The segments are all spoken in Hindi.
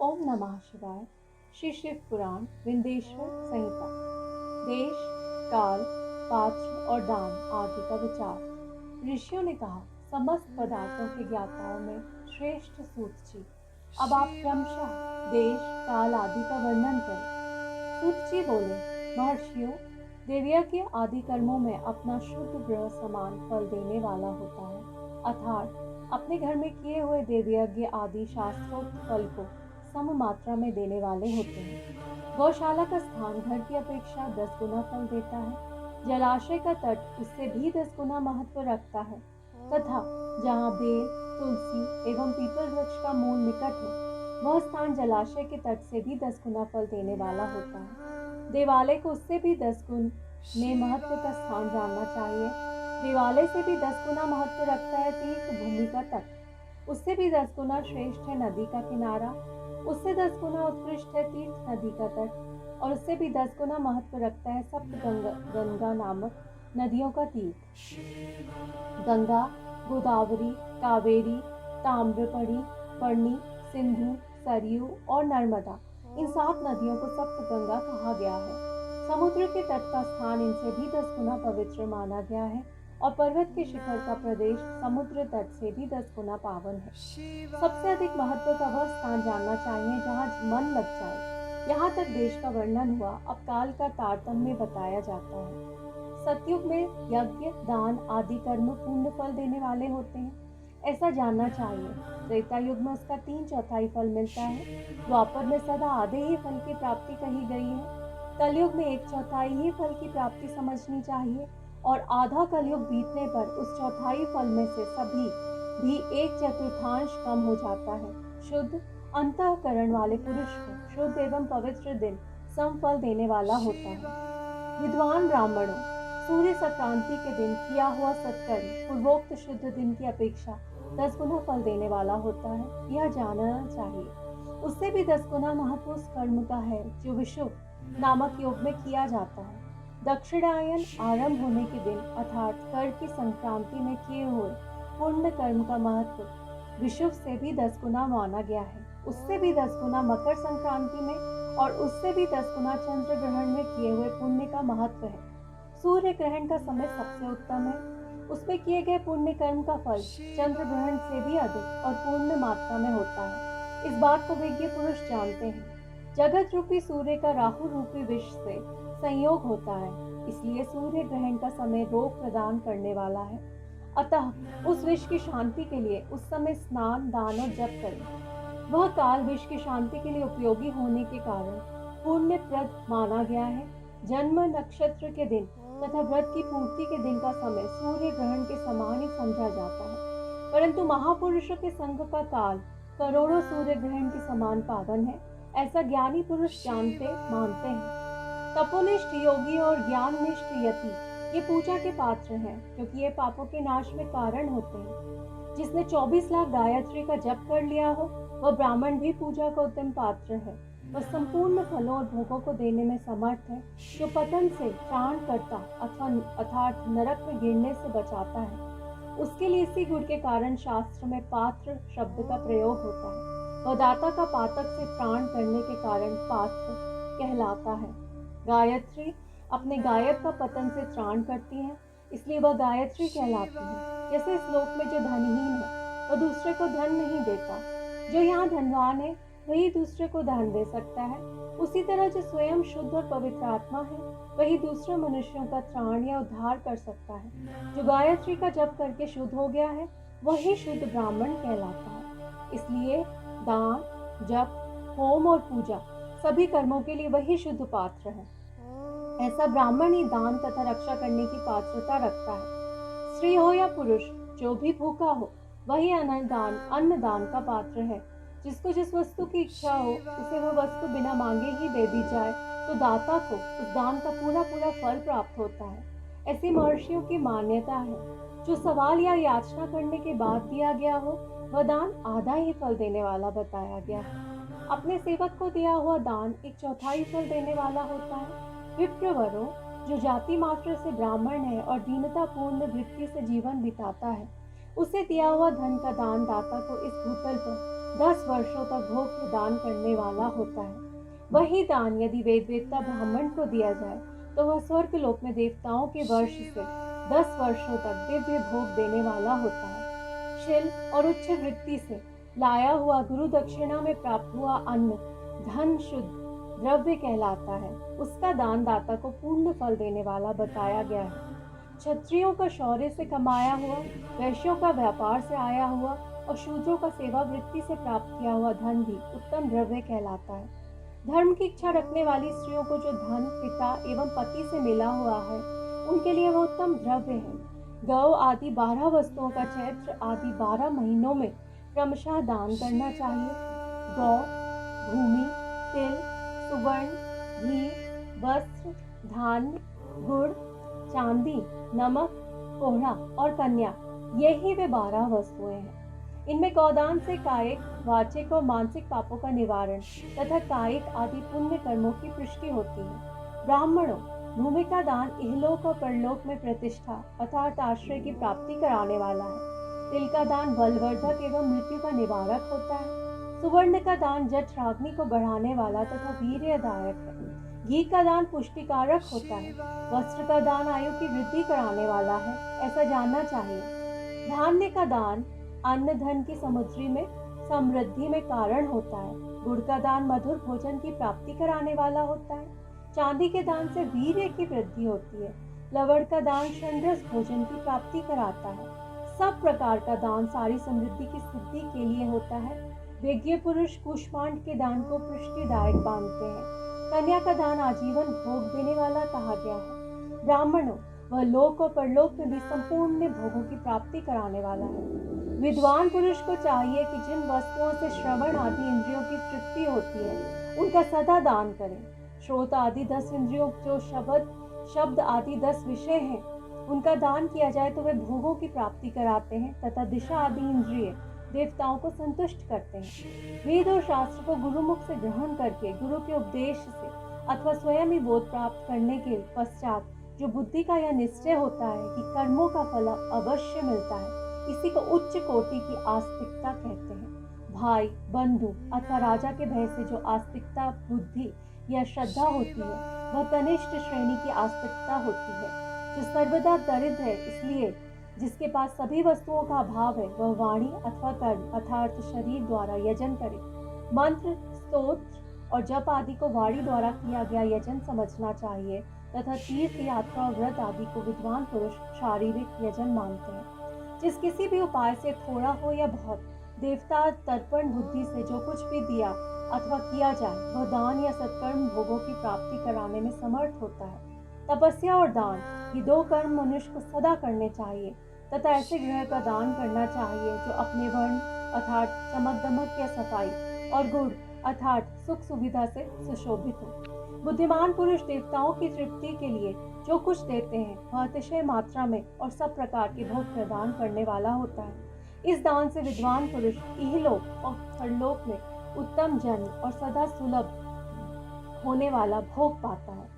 ओम नमः शिवाय। श्री शिव पुराण विंदेश्वर संहिता। देश, काल, पात्र और दान आदि का विचार। ऋषियों ने कहा, समस्त पदार्थों के ज्ञाताओं में श्रेष्ठ सूत जी, अब आप क्रमशः देश, काल आदि का वर्णन करें। सूत जी बोले, महर्षियों, देवयज्ञ आदि कर्मों में अपना शुद्ध ग्रह समान फल देने वाला होता है, अर्थात अपने घर में किए हुए देवयज्ञ आदि शास्त्रोक्त फल को सम मात्रा में देने वाले होते हैं। गौशाला का स्थान घर की अपेक्षा 10 गुना फल देता है। जलाशय का तट उससे भी 10 गुना महत्व रखता है तथा जहाँ बेल, तुलसी एवं पीपल वृक्ष का मूल निकट हो, वह स्थान जलाशय के तट से भी 10 गुना फल देने वाला होता है। देवालय को उससे भी 10 गुण में महत्व का स्थान जानना चाहिए। देवालय से भी 10 गुना महत्व रखता है तीर्थ भूमि का तट। उससे भी 10 गुना श्रेष्ठ है नदी का किनारा। उससे 10 गुना उत्कृष्ट है तीर्थ नदी का तट। और उससे भी 10 गुना महत्व रखता है सप्त गंगा नामक नदियों का तीर्थ। गंगा, गोदावरी, कावेरी, ताम्रपणी, पर्णी, सिंधु, सरयू और नर्मदा, इन 7 नदियों को सप्त गंगा कहा गया है। समुद्र के तट का स्थान इनसे भी 10 गुना पवित्र माना गया है और पर्वत के शिखर का प्रदेश समुद्र तट से भी 10 गुना पावन है। सबसे अधिक महत्व का वह स्थान जानना चाहिए जहाँ मन लग जाए। यहाँ तक देश का वर्णन हुआ, अब काल का तारतम्य बताया जाता है। सतयुग में यज्ञ, दान आदि कर्म पूर्ण फल देने वाले होते हैं, ऐसा जानना चाहिए। त्रेता युग में उसका 3/4 फल मिलता है। द्वापर में सदा आधे ही फल की प्राप्ति कही गई है। कलयुग में 1/4 ही फल की प्राप्ति समझनी चाहिए और आधा कलयुग बीतने पर उस चौथाई फल में से सभी भी 1/4 कम हो जाता है। शुद्ध अंतःकरण वाले पुरुष को शुद्ध एवं पवित्र दिन सम फल देने वाला होता है। विद्वान ब्राह्मणों, सूर्य संक्रांति के दिन किया हुआ सत्कर्म पूर्वोक्त शुद्ध दिन की अपेक्षा 10 गुना फल देने वाला होता है, यह जानना चाहिए। उससे भी 10 गुना महत्व उस कर्म का है जो विषुव नामक योग में किया जाता है। दक्षिणायन आरंभ होने के दिन अर्थात कर की संक्रांति में किए हुए पुण्य कर्म का महत्व विषुव से भी 10 गुना माना गया है। उससे भी 10 गुना मकर संक्रांति में और उससे भी 10 गुना चंद्र ग्रहण में किए हुए पुण्य का महत्व है। सूर्य ग्रहण का समय सबसे उत्तम है। उसमें किए गए पुण्य कर्म का फल चंद्र ग्रहण से भी अधिक और पूर्ण मात्रा में होता है। इस बात को विज्ञ पुरुष जानते हैं। जगत रूपी सूर्य का राहु रूपी विष से संयोग होता है, इसलिए सूर्य ग्रहण का समय रोग प्रदान करने वाला है। अतः उस विष की शांति के लिए उस समय स्नान, दान और जप करें। वह काल विष की शांति के लिए उपयोगी होने के कारण पुण्यप्रद माना गया है। जन्म नक्षत्र के दिन तथा व्रत की पूर्ति के दिन का समय सूर्य ग्रहण के समान ही समझा जाता है, परंतु महापुरुषों के संग का काल करोड़ों सूर्य ग्रहण के समान पावन है, ऐसा ज्ञानी पुरुष जानते मानते हैं। तपोनिष्ठ योगी और ज्ञाननिष्ठ यति ये पूजा के पात्र हैं, क्योंकि ये पापों के नाश में कारण होते हैं। जिसने 24 लाख गायत्री का जप कर लिया हो, वह ब्राह्मण भी पूजा का उत्तम पात्र है। वह संपूर्ण फलों और भोगों को देने में समर्थ है, जो पतन से त्राण करता अथवा अर्थात नरक में गिरने से बचाता है। उसके लिए इसी गुण के कारण शास्त्र में पात्र शब्द का प्रयोग होता है। वह दाता का पातक से त्राण करने के कारण पात्र कहलाता है। गायत्री अपने गायक का पतन से त्राण करती है, इसलिए वह गायत्री कहलाती है। जैसे इस लोक में जो धनहीन है वह दूसरे को धन नहीं देता, जो यहाँ धनवान है वही दूसरे को धन दे सकता है, उसी तरह जो स्वयं शुद्ध और पवित्र आत्मा है वही दूसरे मनुष्यों का त्राण या उद्धार कर सकता है। जो गायत्री का जप करके शुद्ध हो गया है वही शुद्ध ब्राह्मण कहलाता है। इसलिए दान, जप, होम और पूजा सभी कर्मों के लिए वही शुद्ध पात्र है। ऐसा ब्राह्मण ही दान तथा रक्षा करने की पात्रता रखता है। स्त्री हो या पुरुष, जो भी भूखा हो वही अन्नदान का पात्र है। जिसको जिस वस्तु की इच्छा हो उसे वह वस्तु बिना मांगे ही दे दी जाए तो दाता को उस दान का पूरा पूरा फल प्राप्त होता है। ऐसी महर्षियों की मान्यता है। जो सवाल या याचना करने के बाद दिया गया हो वह दान आधा ही फल देने वाला बताया गया है। अपने सेवक को दिया हुआ दान 1/4 फल देने वाला होता है। विप्रवरों, जो जाति मात्र से ब्राह्मण है और दीनता पूर्ण वृत्ति से जीवन बिताता है, उसे दिया हुआ धन का दान दाता को इस भूतल पर 10 वर्षों तक भोग प्रदान करने वाला होता है। वही दान यदि वेदवेत्ता ब्राह्मण को दिया जाए तो वह स्वर्ग लोक में देवताओं के वर्ष से 10 वर्षों तक दिव्य भोग देने वाला होता है। शिल और उच्च वृत्ति से लाया हुआ गुरु दक्षिणा में प्राप्त हुआ अन्न धन शुद्ध द्रव्य कहलाता है। उसका दान दाता को पूर्ण फल देने वाला बताया गया है। क्षत्रियों का शौर्य से कमाया हुआ, वैश्यों का व्यापार से आया हुआ और शूद्रों का सेवा वृत्ति से प्राप्त किया हुआ धन भी उत्तम द्रव्य कहलाता है। धर्म की इच्छा रखने वाली स्त्रियों को जो धन पिता एवं पति से मिला हुआ है उनके लिए वह उत्तम द्रव्य है। गौ आदि 12 वस्तुओं का चैत्र आदि 12 महीनों में क्रमशः दान करना चाहिए। गौ, भूमि, तिल, सुवर्ण, घी, वस्त्र, धान्य, गुड़, चांदी, नमक, कोहड़ा और कन्या, यही वे 12 वस्तुएं हैं। इनमें गौदान से कायिक, वाचिक और मानसिक पापों का निवारण तथा कायिक आदि पुण्य कर्मों की पुष्टि होती है। ब्राह्मणों, भूमि का दान इहलोक और परलोक में प्रतिष्ठा अर्थात आश्रय की प्राप्ति कराने वाला है। तिल का दान बलवर्धक एवं मृत्यु का निवारक होता है। सुवर्ण का दान जठराग्नि को बढ़ाने वाला तथा वीर्यदायक है। घी का दान पुष्टिकारक होता है। वस्त्र का दान आयु की वृद्धि कराने वाला है, ऐसा जानना चाहिए। धान्य का दान अन्न धन की समुद्री में समृद्धि में कारण होता है। गुड़ का दान मधुर भोजन की प्राप्ति कराने वाला होता है। चांदी के दान से वीर्य की वृद्धि होती है। लवण का दान षड्रस भोजन की प्राप्ति कराता है। सब प्रकार का दान सारी समृद्धि की सिद्धि के लिए होता है। विज्ञ पुरुष कुष्मांड के दान को पुष्टिदायक मानते हैं। कन्या का दान आजीवन भोग देने वाला कहा गया है। ब्राह्मणों, वह लोक और परलोक में भी संपूर्ण भोगों की प्राप्ति कराने वाला है। विद्वान पुरुष को चाहिए कि जिन वस्तुओं से श्रवण आदि इंद्रियों की तृप्ति होती है उनका सदा दान करें। श्रोत आदि 10 इंद्रियों जो शब्द आदि 10 विषय हैं उनका दान किया जाए तो वे भोगों की प्राप्ति कराते हैं तथा दिशा आदि इंद्रिय देवताओं को संतुष्ट करते हैं। वेद और शास्त्र को गुरुमुख से ग्रहण करके गुरु के उपदेश से अथवा स्वयं ही बोध प्राप्त करने के पश्चात जो बुद्धि का यह निश्चय होता है कि कर्मों का फल अवश्य मिलता है, इसी को उच्च कोटि की आस्तिकता कहते हैं। भाई, बंधु अथवा राजा के भय से जो आस्तिकता बुद्धि या श्रद्धा होती है वह कनिष्ठ श्रेणी की आस्तिकता होती है। जो सर्वदा दरिद्र है, इसलिए जिसके पास सभी वस्तुओं का अभाव है वह वाणी अथवा कर्म अर्थात शरीर द्वारा यजन करे। मंत्र, स्तोत्र और जप आदि को वाणी द्वारा किया गया यजन समझना चाहिए तथा तीर्थ यात्रा और व्रत आदि को विद्वान पुरुष शारीरिक यजन मानते हैं। जिस किसी भी उपाय से थोड़ा हो या बहुत देवता तर्पण बुद्धि से जो कुछ भी दिया अथवा किया जाए वह दान या सत्कर्म भोगों की प्राप्ति कराने में समर्थ होता है। तपस्या और दान ये 2 कर्म मनुष्य को सदा करने चाहिए तथा ऐसे गृह का दान करना चाहिए जो अपने वर्ण अर्थात चमक दमक या सफाई और गुण अर्थात सुख सुविधा से सुशोभित हो। बुद्धिमान पुरुष देवताओं की तृप्ति के लिए जो कुछ देते हैं वह अतिशय मात्रा में और सब प्रकार के भोग प्रदान करने वाला होता है। इस दान से विद्वान पुरुष इहलोक और परलोक में उत्तम जन्म और सदा सुलभ होने वाला भोग पाता है।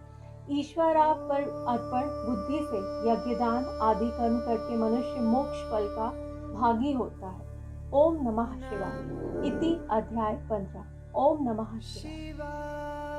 ईश्वरा पर अर्पण बुद्धि से यज्ञदान आदि कर्म करके मनुष्य मोक्ष फल का भागी होता है। ओम नमः शिवाय। इति अध्याय 15। ओम नमः शिवाय।